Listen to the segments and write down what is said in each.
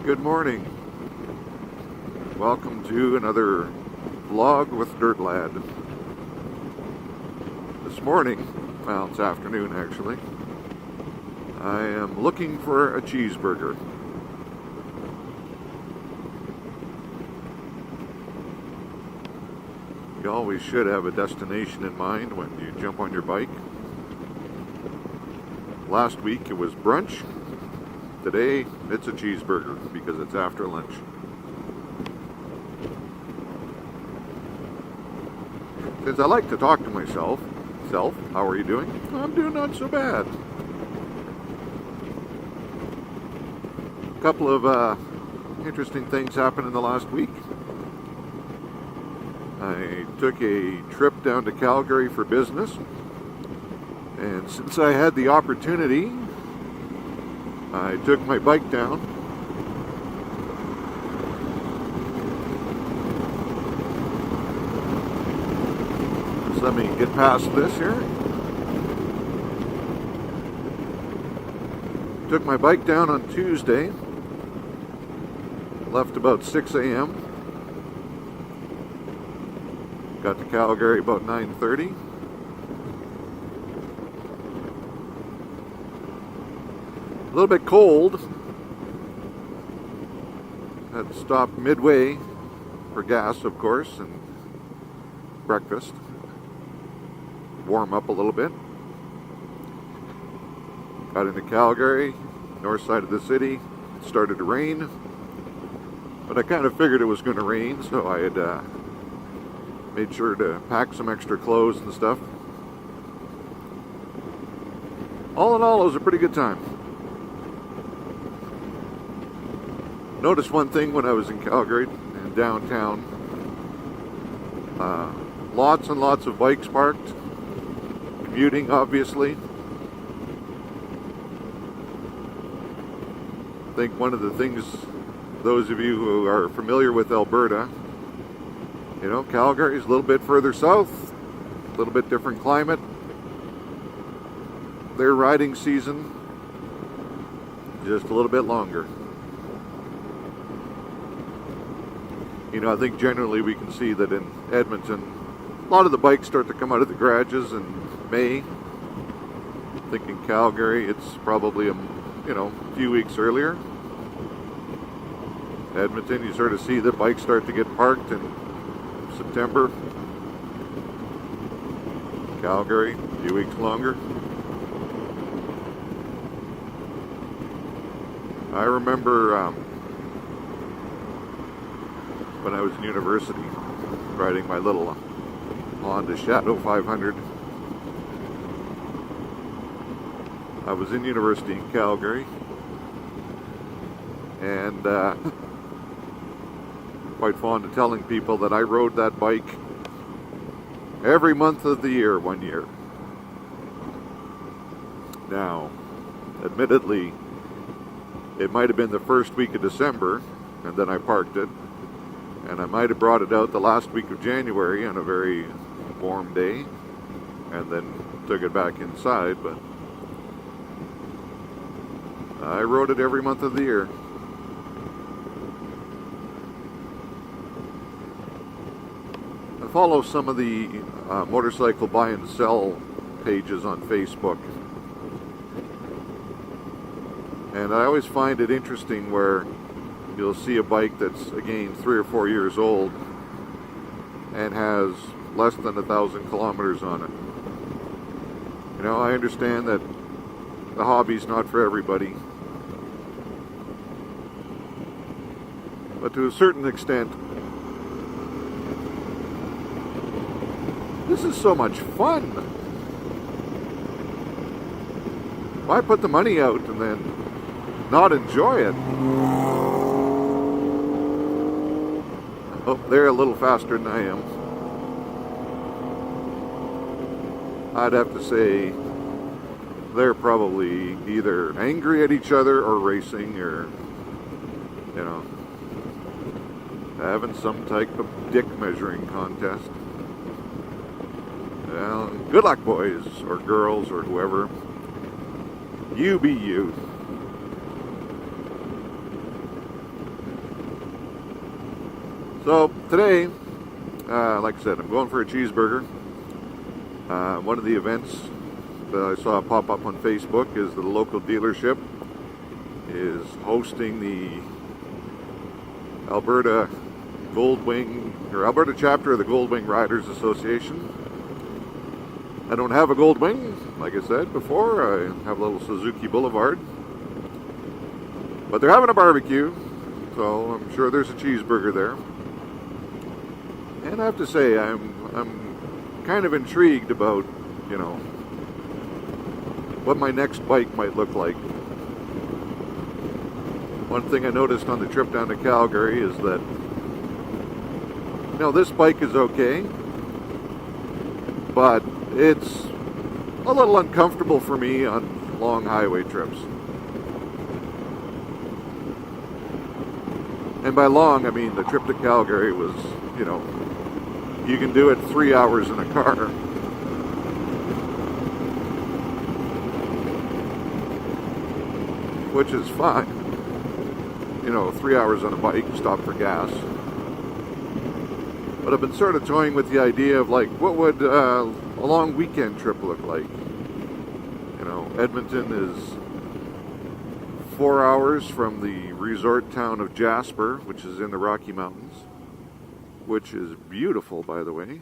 Good morning. Welcome to another vlog with Dirt Lad. This morning, well, it's afternoon actually, I am looking for a cheeseburger. You always should have a destination in mind when you jump on your bike. Last week it was brunch. Today it's a cheeseburger because it's after lunch. Since I like to talk to myself, how are you doing? I'm doing not so bad. A couple of interesting things happened in the last week. I took a trip down to Calgary for business, and since I had the opportunity, I took my bike down. So let me get past this here. Took my bike down on Tuesday. Left about 6 a.m. Got to Calgary about 9:30. A little bit cold. Had to stop midway for gas, of course, and breakfast. Warm up a little bit. Got into Calgary, north side of the city. It started to rain, but I kind of figured it was going to rain, so I had made sure to pack some extra clothes and stuff. All in all, it was a pretty good time. Noticed one thing when I was in Calgary and downtown. Lots and lots of bikes parked. Commuting, obviously. I think one of the things, those of you who are familiar with Alberta, you know, Calgary is a little bit further south, a little bit different climate. Their riding season, just a little bit longer. You know, I think generally we can see that in Edmonton, a lot of the bikes start to come out of the garages in May. I think in Calgary, it's probably a few weeks earlier. Edmonton, you sort of see the bikes start to get parked in September. Calgary, a few weeks longer. I remember when I was in university, riding my little Honda Shadow 500. I was in university in Calgary, and quite fond of telling people that I rode that bike every month of the year, 1 year. Now, admittedly, it might have been the first week of December, and then I parked it. And I might have brought it out the last week of January on a very warm day, and then took it back inside, but I rode it every month of the year. I follow some of the motorcycle buy and sell pages on Facebook, and I always find it interesting where you'll see a bike that's, again, 3 or 4 years old and has less than 1,000 kilometers on it. You know, I understand that the hobby's not for everybody, but to a certain extent, this is so much fun. Why put the money out and then not enjoy it? Oh, they're a little faster than I am. I'd have to say they're probably either angry at each other or racing or, you know, having some type of dick measuring contest. Well, good luck, boys or girls or whoever. You be you. So today, like I said, I'm going for a cheeseburger. One of the events that I saw pop up on Facebook is that the local dealership is hosting the Alberta Goldwing, or Alberta chapter of the Goldwing Riders Association. I don't have a Goldwing, like I said before. I have a little Suzuki Boulevard. But they're having a barbecue, so I'm sure there's a cheeseburger there. And I have to say, I'm kind of intrigued about, you know, what my next bike might look like. One thing I noticed on the trip down to Calgary is that, you know, this bike is okay, but it's a little uncomfortable for me on long highway trips. And by long, I mean the trip to Calgary was, you know, you can do it 3 hours in a car. Which is fine. You know, 3 hours on a bike, stop for gas. But I've been sort of toying with the idea of, like, what would a long weekend trip look like? You know, Edmonton is 4 hours from the resort town of Jasper, which is in the Rocky Mountains, which is beautiful, by the way.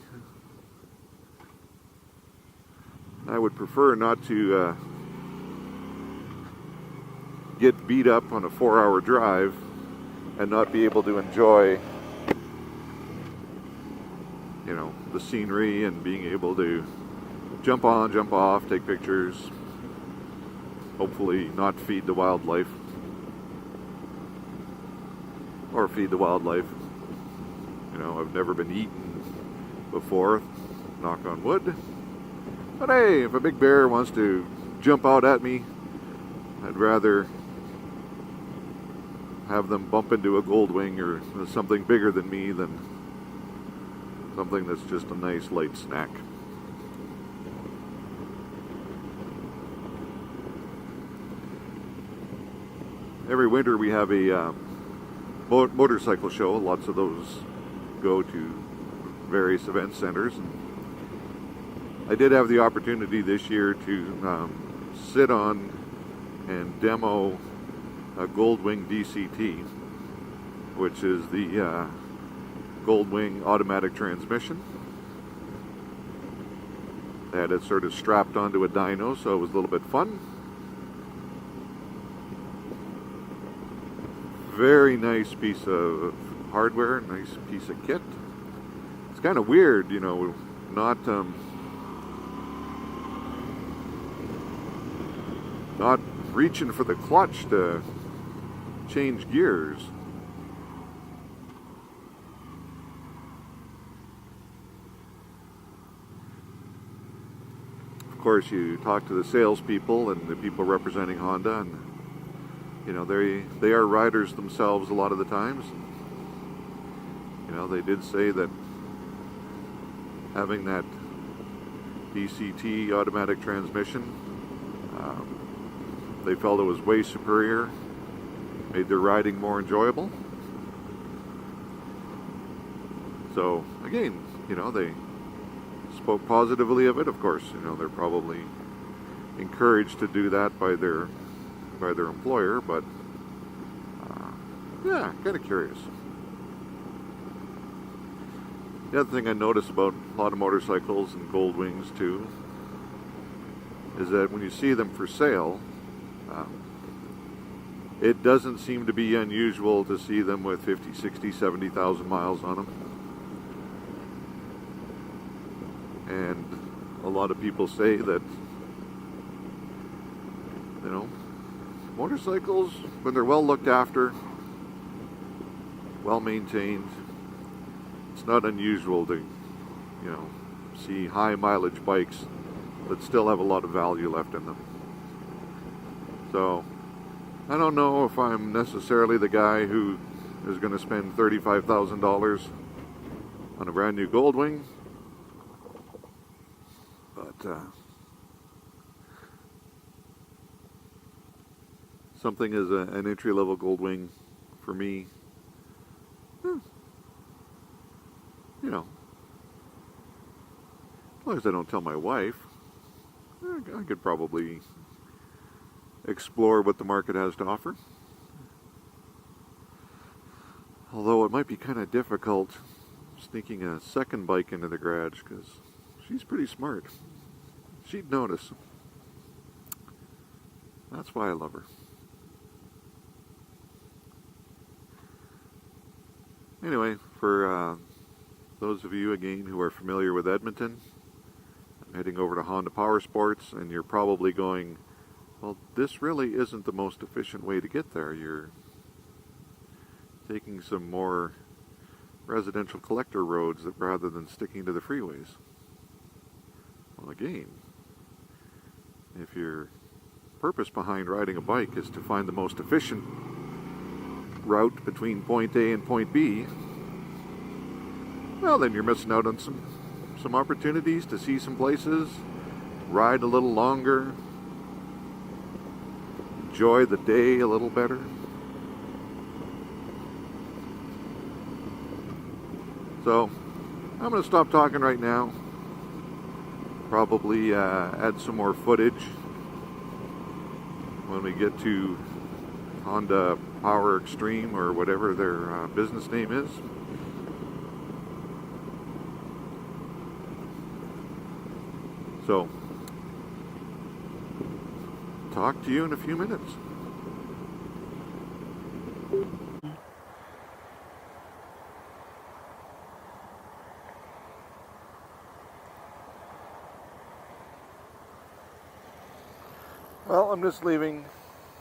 I would prefer not to get beat up on a 4-hour drive and not be able to enjoy, you know, the scenery and being able to jump on, jump off, take pictures, hopefully not feed the wildlife, or feed the wildlife. You know, I've never been eaten before, knock on wood. But hey, if a big bear wants to jump out at me, I'd rather have them bump into a Goldwing or something bigger than me than something that's just a nice light snack. Every winter we have a motorcycle show. Lots of those go to various event centers. And I did have the opportunity this year to sit on and demo a Goldwing DCT, which is the Goldwing automatic transmission. I had it sort of strapped onto a dyno, so it was a little bit fun. Very nice piece of hardware, nice piece of kit. It's kind of weird, you know, not reaching for the clutch to change gears. Of course, you talk to the salespeople and the people representing Honda, and you know, they are riders themselves a lot of the times. You know, they did say that having that DCT automatic transmission, they felt it was way superior, made their riding more enjoyable. So again, you know, they spoke positively of it. Of course, you know, they're probably encouraged to do that by their employer, but yeah, kind of curious. The other thing I notice about a lot of motorcycles and Goldwings too is that when you see them for sale, it doesn't seem to be unusual to see them with 50, 60, 70,000 miles on them. And a lot of people say that, you know, motorcycles, when they're well looked after, well maintained, it's not unusual to, you know, see high mileage bikes that still have a lot of value left in them. So I don't know if I'm necessarily the guy who is going to spend $35,000 on a brand new Goldwing, but something as an entry-level Goldwing for me, you know, as long as I don't tell my wife, I could probably explore what the market has to offer. Although it might be kind of difficult sneaking a second bike into the garage because she's pretty smart. She'd notice. That's why I love her. Anyway, for those of you again who are familiar with Edmonton, I'm heading over to Honda Power Sports, and you're probably going, well, this really isn't the most efficient way to get there. You're taking some more residential collector roads rather than sticking to the freeways. Well, again, if your purpose behind riding a bike is to find the most efficient route between point A and point B, well, then you're missing out on some opportunities to see some places, ride a little longer, enjoy the day a little better. So, I'm going to stop talking right now. Probably add some more footage when we get to Honda Power Extreme or whatever their business name is. So, talk to you in a few minutes. Well, I'm just leaving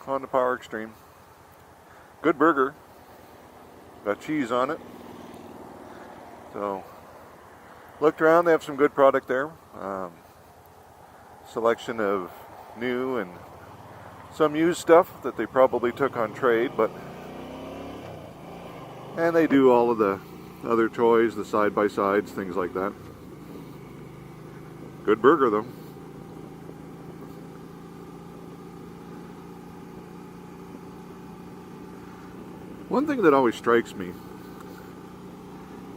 Honda Power Extreme. Good burger. Got cheese on it. So, looked around, they have some good product there. Selection of new and some used stuff that they probably took on trade, and they do all of the other toys, the side-by-sides, things like that. Good burger though. One thing that always strikes me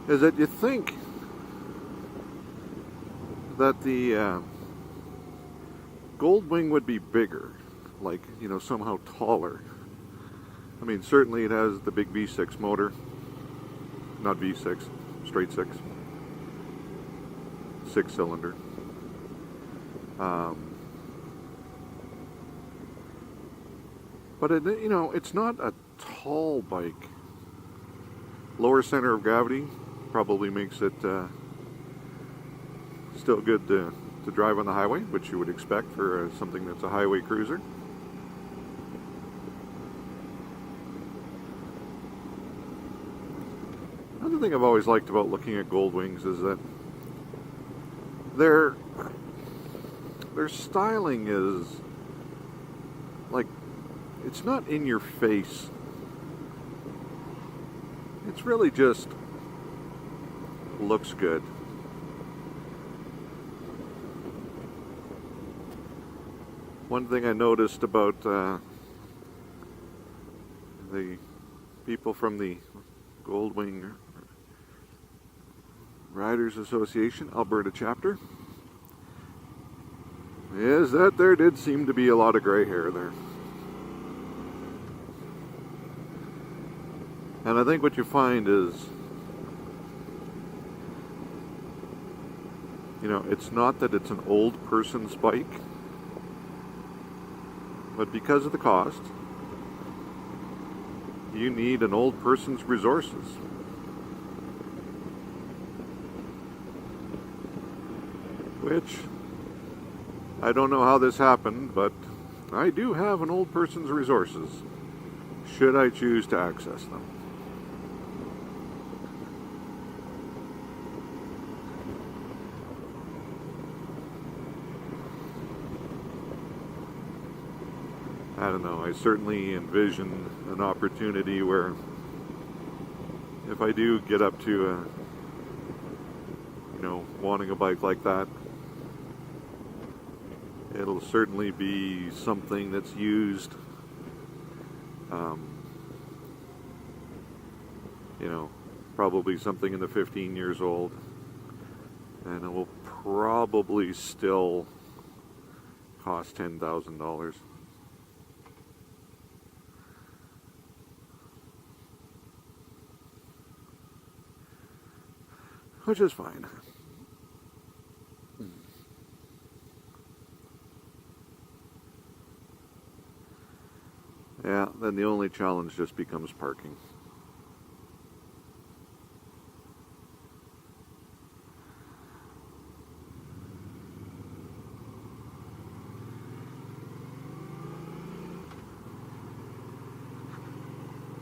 is that you think that the Goldwing would be bigger, like, you know, somehow taller. I mean, certainly it has the big V6 motor, not V6, straight 6, 6-cylinder. But it, you know, it's not a tall bike. Lower center of gravity probably makes it still good to drive on the highway, which you would expect for something that's a highway cruiser. Another thing I've always liked about looking at Goldwings is that their styling is like, it's not in your face. It's really just looks good. One thing I noticed about the people from the Goldwing Riders Association, Alberta chapter, is that there did seem to be a lot of gray hair there. And I think what you find is, you know, it's not that it's an old person's bike, but because of the cost, you need an old person's resources. Which, I don't know how this happened, but I do have an old person's resources, should I choose to access them. I don't know, I certainly envision an opportunity where if I do get up to you know, wanting a bike like that, it'll certainly be something that's used, you know, probably something in the 15 years old, and it will probably still cost $10,000. Which is fine. Yeah, then the only challenge just becomes parking.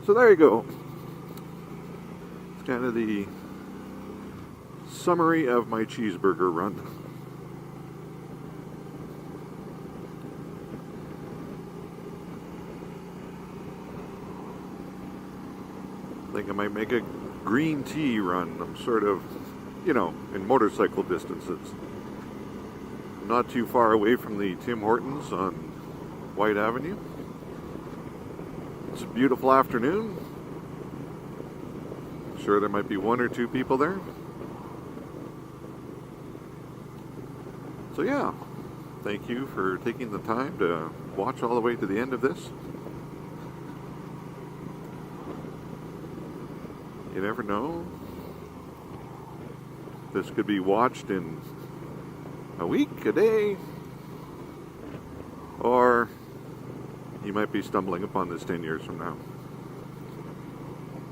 So there you go. It's kind of the summary of my cheeseburger run. I think I might make a green tea run. I'm sort of, in motorcycle distances. Not too far away from the Tim Hortons on White Avenue. It's a beautiful afternoon. I'm sure there might be one or two people there. So yeah, thank you for taking the time to watch all the way to the end of this. You never know. This could be watched in a week, a day, or you might be stumbling upon this 10 years from now.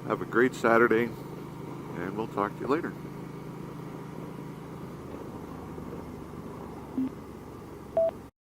Have a great Saturday, and we'll talk to you later.